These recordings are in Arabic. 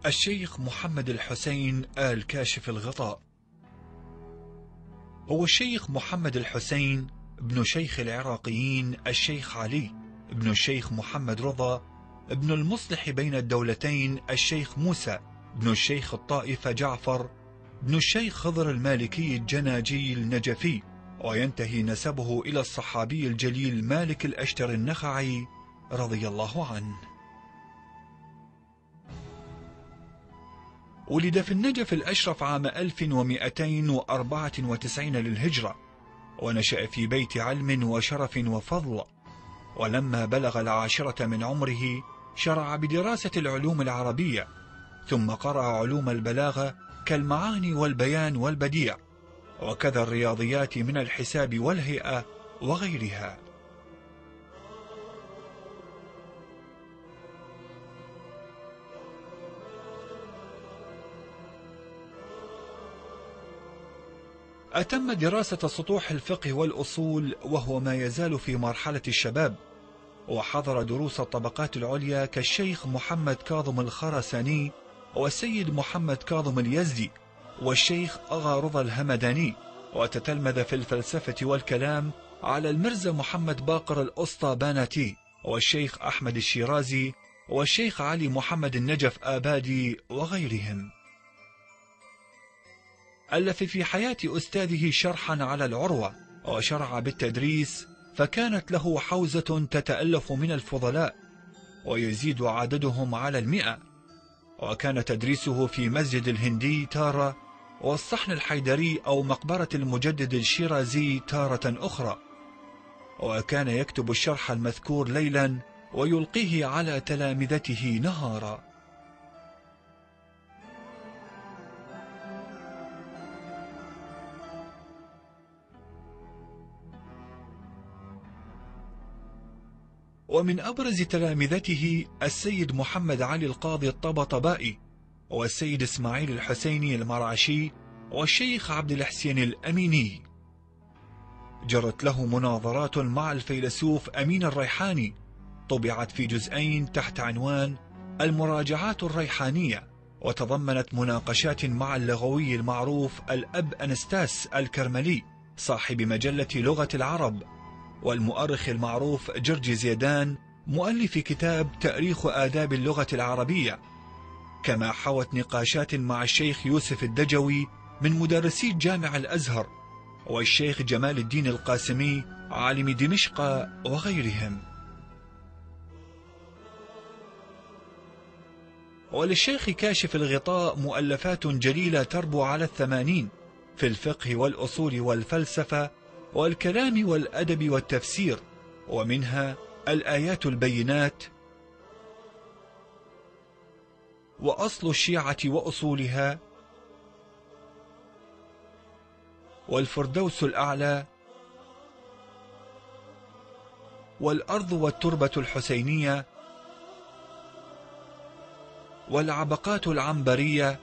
الشيخ محمد الحسين آل كاشف الغطاء. هو الشيخ محمد الحسين ابن شيخ العراقيين الشيخ علي ابن الشيخ محمد رضا ابن المصلح بين الدولتين الشيخ موسى ابن الشيخ الطائفة جعفر ابن الشيخ خضر المالكي الجناجي النجفي، وينتهي نسبه إلى الصحابي الجليل مالك الأشتر النخعي رضي الله عنه. ولد في النجف الأشرف عام 1294 للهجرة، ونشأ في بيت علم وشرف وفضل، ولما بلغ 10 من عمره شرع بدراسة العلوم العربية، ثم قرأ علوم البلاغة كالمعاني والبيان والبديع، وكذا الرياضيات من الحساب والهيئة وغيرها. أتم دراسة سطوح الفقه والأصول وهو ما يزال في مرحلة الشباب، وحضر دروس الطبقات العليا كالشيخ محمد كاظم الخرساني والسيد محمد كاظم اليزدي والشيخ أغا رضا الهمداني، وتتلمذ في الفلسفة والكلام على المرزا محمد باقر الأسطاباناتي والشيخ أحمد الشيرازي والشيخ علي محمد النجف آبادي وغيرهم. ألف في حياة أستاذه شرحا على العروة، وشرع بالتدريس، فكانت له حوزة تتألف من الفضلاء ويزيد عددهم على 100، وكان تدريسه في مسجد الهندي تارة، والصحن الحيدري أو مقبرة المجدد الشيرازي تارة أخرى، وكان يكتب الشرح المذكور ليلا ويلقيه على تلامذته نهارا. ومن أبرز تلامذته السيد محمد علي القاضي الطبطبائي والسيد إسماعيل الحسيني المرعشي والشيخ عبد الحسين الأميني. جرت له مناظرات مع الفيلسوف أمين الريحاني، طبعت في جزئين تحت عنوان المراجعات الريحانية، وتضمنت مناقشات مع اللغوي المعروف الأب أنستاس الكرملي صاحب مجلة لغة العرب، والمؤرخ المعروف جرجي زيدان مؤلف كتاب تاريخ آداب اللغة العربية، كما حوت نقاشات مع الشيخ يوسف الدجوي من مدرسي جامع الأزهر، والشيخ جمال الدين القاسمي عالم دمشق وغيرهم. وللشيخ كاشف الغطاء مؤلفات جليلة تربو على 80 في الفقه والأصول والفلسفة والكلام والأدب والتفسير، ومنها الآيات البينات، وأصل الشيعة وأصولها، والفردوس الأعلى، والأرض والتربة الحسينية، والعبقات العنبرية،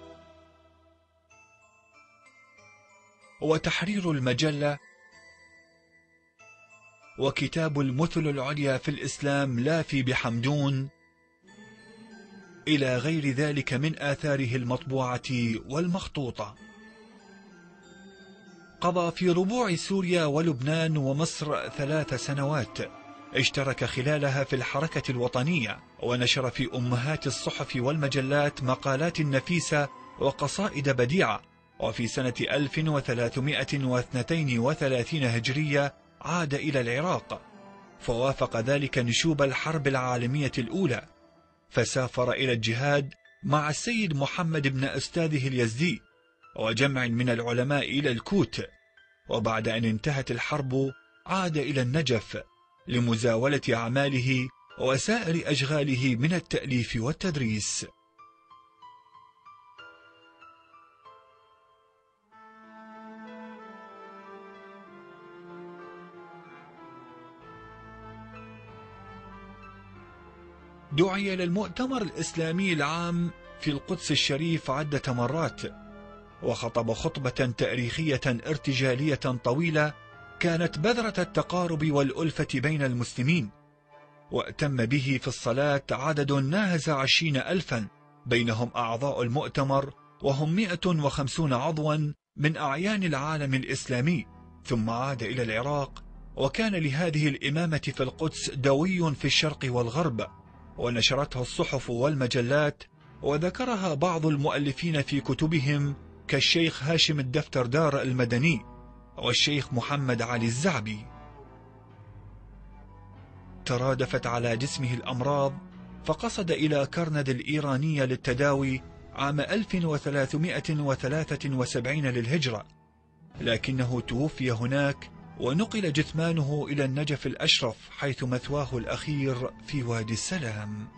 وتحرير المجلة، وكتاب المثل العليا في الإسلام لافي بحمدون، إلى غير ذلك من آثاره المطبوعة والمخطوطة. قضى في ربوع سوريا ولبنان ومصر 3 سنوات، اشترك خلالها في الحركة الوطنية، ونشر في أمهات الصحف والمجلات مقالات نفيسة وقصائد بديعة. وفي سنة 1332 هجرية عاد إلى العراق، فوافق ذلك نشوب الحرب العالمية الأولى، فسافر إلى الجهاد مع السيد محمد بن أستاذه اليزدي وجمع من العلماء إلى الكوت، وبعد أن انتهت الحرب عاد إلى النجف لمزاولة أعماله وسائر أشغاله من التأليف والتدريس. دعي للمؤتمر الإسلامي العام في القدس الشريف عدة مرات، وخطب خطبة تاريخية ارتجالية طويلة كانت بذرة التقارب والألفة بين المسلمين، وأتم به في الصلاة عدد ناهز 20,000 بينهم أعضاء المؤتمر وهم 150 عضوا من أعيان العالم الإسلامي، ثم عاد إلى العراق، وكان لهذه الإمامة في القدس دوي في الشرق والغرب، ونشرتها الصحف والمجلات، وذكرها بعض المؤلفين في كتبهم كالشيخ هاشم الدفتردار المدني والشيخ محمد علي الزعبي. ترادفت على جسمه الأمراض، فقصد إلى كرند الإيرانية للتداوي عام 1373 للهجرة، لكنه توفي هناك، ونقل جثمانه إلى النجف الأشرف حيث مثواه الأخير في وادي السلام.